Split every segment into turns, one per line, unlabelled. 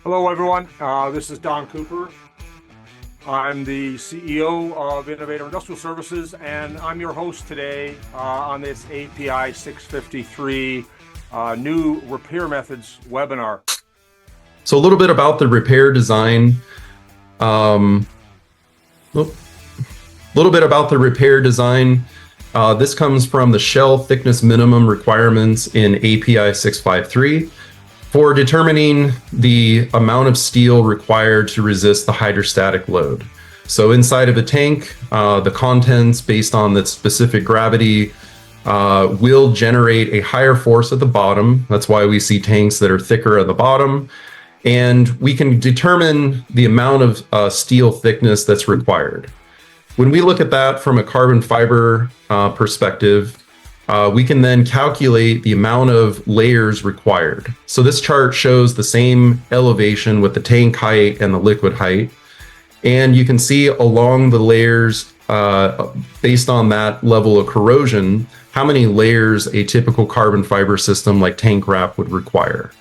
Hello, everyone. This is Don Cooper. I'm the CEO of Innovator Industrial Services, and I'm your host today on this API 653 new repair methods webinar.
So a little bit about the repair design. A little bit about the repair design. This comes from the shell thickness minimum requirements in API 653 for determining the amount of steel required to resist the hydrostatic load. So inside of a tank, the contents based on the specific gravity will generate a higher force at the bottom. That's why we see tanks that are thicker at the bottom. And we can determine the amount of steel thickness that's required. When we look at that from a carbon fiber perspective, we can then calculate the amount of layers required. So this chart shows the same elevation with the tank height and the liquid height. And you can see along the layers, based on that level of corrosion, how many layers a typical carbon fiber system like tank wrap would require.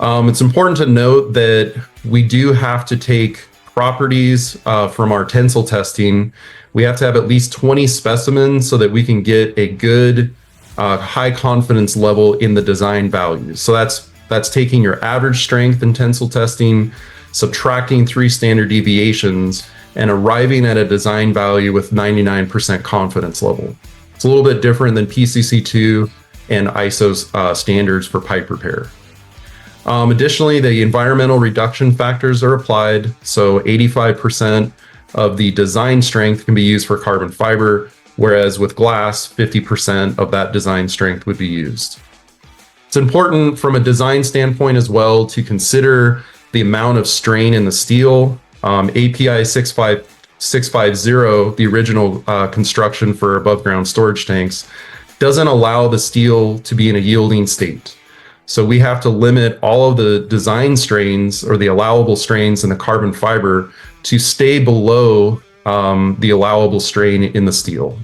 It's important to note that we do have to take properties from our tensile testing. We have to have at least 20 specimens so that we can get a good high confidence level in the design values. So that's taking your average strength in tensile testing, subtracting 3 standard deviations, and arriving at a design value with 99% confidence level. It's a little bit different than PCC2 and ISO standards for pipe repair. Additionally, the environmental reduction factors are applied. So 85% of the design strength can be used for carbon fiber, whereas with glass, 50% of that design strength would be used. It's important from a design standpoint as well to consider the amount of strain in the steel. API 650, the original construction for above ground storage tanks, doesn't allow the steel to be in a yielding state. So we have to limit all of the design strains or the allowable strains in the carbon fiber to stay below the allowable strain in the steel.